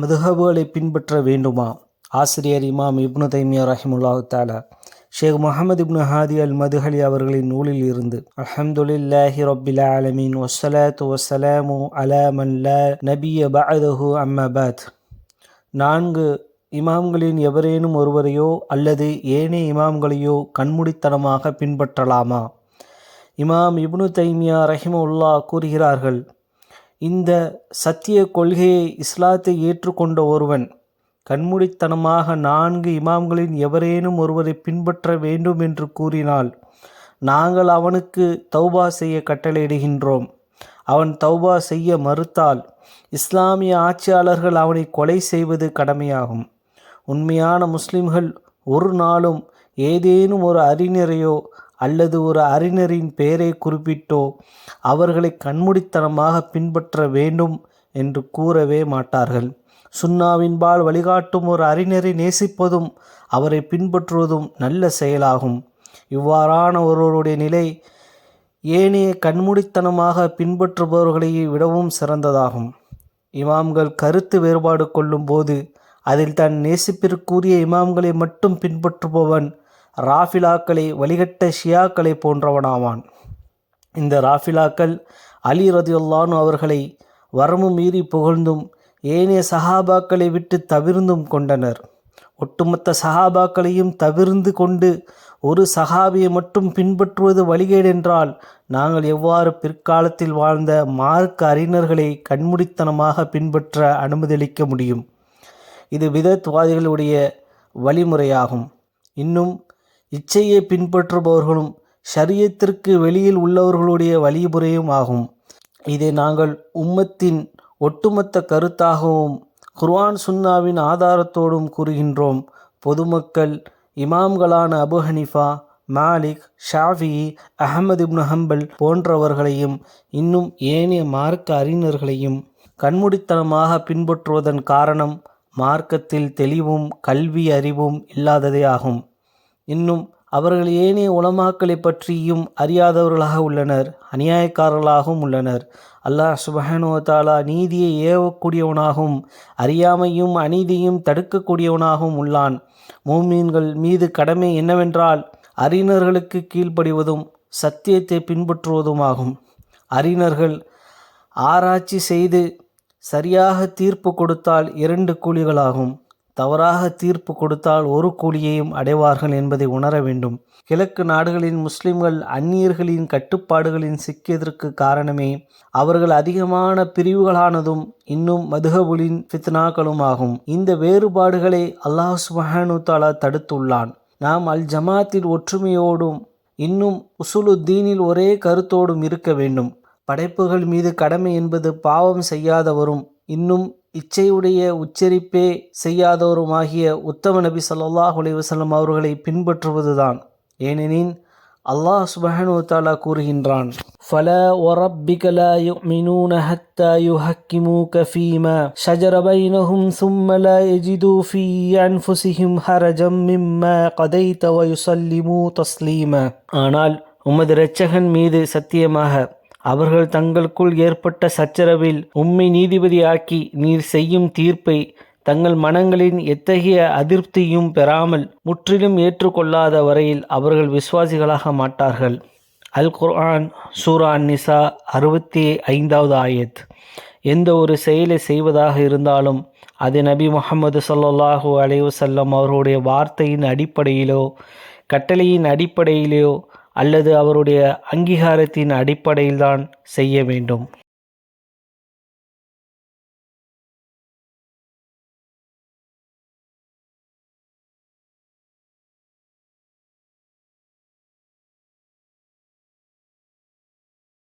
மதுஹபுகளை பின்பற்ற வேண்டுமா? ஆசிரியர் இமாம் இப்னு தைமியா ரஹிமுல்லாஹு தஆலா ஷேக் முஹம்மது இப்னு ஹாதி அல் மதுஹலி அவர்களின் நூலில் இருந்து. அல்ஹம்துலில்லாஹி ரப்பில் ஆலமீன் வஸ்ஸலாத்து வஸ்ஸலாமு அலா மன் லா நபிய பஅதஹு அம்மா பஅத். 4 இமாம்களின் எவரேனும் ஒருவரையோ அல்லது ஏனைய இமாம்களையோ கண்மூடித்தனமாக பின்பற்றலாமா? இமாம் இப்னு தைமியா ரஹிமஹுல்லாஹ் கூறுகிறார்கள், இந்த சத்திய கொள்கையை இஸ்லாத்தை ஏற்றுக்கொண்ட ஒருவன் கண்மூடித்தனமாக 4 இமாம்களின் எவரேனும் ஒருவரை பின்பற்ற வேண்டும் என்று கூறினால் நாங்கள் அவனுக்கு தௌபா செய்ய கட்டளையிடுகின்றோம். அவன் தௌபா செய்ய மறுத்தால் இஸ்லாமிய ஆட்சியாளர்கள் அவனை கொலை செய்வது கடமையாகும். உண்மையான முஸ்லிம்கள் ஒரு நாளும் ஏதேனும் ஒரு அறிஞரையோ அல்லது ஒரு அறிஞரின் பெயரை குறிப்பிட்டோ அவர்களை கண்மூடித்தனமாக பின்பற்ற வேண்டும் என்று கூறவே மாட்டார்கள். சுன்னாவின்பால் வழிகாட்டும் ஒரு அறிஞரை நேசிப்பதும் அவரை பின்பற்றுவதும் நல்ல செயலாகும். இவ்வாறான ஒருவருடைய நிலை ஏனைய கண்மூடித்தனமாக பின்பற்றுபவர்களை விடவும் சிறந்ததாகும். இமாம்கள் கருத்து வேறுபாடு கொள்ளும் போது அதில் தன் நேசிப்பிற்குரிய இமாம்களை மட்டும் பின்பற்றுபவன் ராஃபிலாக்களை வழிகட்ட ஷியாக்களை போன்றவனாவான். இந்த ராஃபிலாக்கள் அலி ரதியல்லாஹு அன்ஹு அவர்களை வரம்பு மீறி புகழ்ந்தும் ஏனைய சஹாபாக்களை விட்டு தவிர்ந்தும் கொண்டனர். ஒட்டுமொத்த சஹாபாக்களையும் தவிர்ந்து கொண்டு ஒரு சஹாபியை மட்டும் பின்பற்றுவது வழிகேடென்றால் நாங்கள் எவ்வாறு பிற்காலத்தில் வாழ்ந்த மார்க்க அறிஞர்களை கண்மூடித்தனமாக பின்பற்ற அனுமதியளிக்க முடியும்? இது பிதத்வாதிகளுடைய வழிமுறையாகும். இன்னும் இச்சையை பின்பற்றுபவர்களும் ஷரியத்திற்கு வெளியில் உள்ளவர்களுடைய வழிமுறையும் ஆகும். இதை நாங்கள் உம்மத்தின் ஒட்டுமொத்த கருத்தாகவும் குர்ஆன் சுன்னாவின் ஆதாரத்தோடும் கூறுகின்றோம். பொதுமக்கள் இமாம்களான அபு ஹனீஃபா, மாலிக், ஷாஃபிஈ, அஹ்மது இப்னு ஹம்பல் போன்றவர்களையும் இன்னும் ஏனைய மார்க்க அறிஞர்களையும் கண்மூடித்தனமாக பின்பற்றுவதன் காரணம் மார்க்கத்தில் தெளிவும் கல்வி அறிவும் இல்லாததே ஆகும். இன்னும் அவர்கள் ஏனைய உலமாக்களை பற்றியும் அறியாதவர்களாக உள்ளனர், அநியாயக்காரர்களாகவும் உள்ளனர். அல்லாஹ் சுப்ஹானஹு வ தஆலா நீதியை ஏவக்கூடியவனாகவும் அறியாமையும் அநீதியும் தடுக்கக்கூடியவனாகவும் உள்ளான். முஃமின்கள் மீது கடமை என்னவென்றால் அறிஞர்களுக்கு கீழ்ப்படிவதும் சத்தியத்தை பின்பற்றுவதுமாகும். அறிஞர்கள் ஆராய்ச்சி செய்து சரியாக தீர்ப்பு கொடுத்தால் 2 கூலிகளாகும். தவறாக தீர்ப்பு கொடுத்தால் 1 கூலியையும் அடைவார்கள் என்பதை உணர வேண்டும். கிழக்கு நாடுகளின் முஸ்லிம்கள் அந்நியர்களின் கட்டுப்பாடுகளின் சிக்கியதற்கு காரணமே அவர்கள் அதிகமான பிரிவுகளானதும் இன்னும் மதுஹபுகளின் ஃபித்னாக்களும் ஆகும். இந்த வேறுபாடுகளை அல்லாஹ் சுப்ஹானஹு வ தஆலா தடுத்துள்ளான். நாம் அல் ஜமாத்தில் ஒற்றுமையோடும் இன்னும் உஸூலுத்தீனில் ஒரே கருத்தோடும் இருக்க வேண்டும். படைப்புகள் மீது கடமை என்பது பாவம் செய்யாதவரும் இன்னும் இச்சையுடைய உச்சரிப்பே செய்யாதவருமாகிய உத்தம நபி ஸல்லல்லாஹு அலைஹி வஸல்லம் அவர்களை பின்பற்றுவதுதான். ஏனெனில் அல்லாஹ் சுப்ஹானஹு வ தஆலா கூறுகின்றான், ஃபலா வரப்பிக லா யுமினூன ஹத்தா யுஹக்கிமூக ஃபீமா ஷஜர பைனஹும் ஸும்ம லா யஜிது ஃபீ அன்ஃபுஸிஹிம் ஹரஜம் மிம்மா கதைத வ யுஸல்லிமூ தஸ்லீமா. ஆனால் உமது இரட்சகன் மீது சத்தியமாக அவர்கள் தங்களுக்குள் ஏற்பட்ட சச்சரவில் உம்மை நீதிபதியாக்கி நீர் செய்யும் தீர்ப்பை தங்கள் மனங்களின் எத்தகைய அதிருப்தியும் பெறாமல் முற்றிலும் ஏற்றுக்கொள்ளாத வரையில் அவர்கள் விசுவாசிகளாக மாட்டார்கள். அல் குர்ஆன் சூரா அன்-நிசா 65வது ஆயத். எந்த ஒரு செயலை செய்வதாக இருந்தாலும் அது நபி முஹம்மது ஸல்லல்லாஹு அலைஹி வஸல்லம் அவருடைய வார்த்தையின் அடிப்படையிலோ கட்டளையின் அடிப்படையிலோ அல்லது அவருடைய அங்கீகாரத்தின் அடிப்படையில்தான் செய்ய வேண்டும்.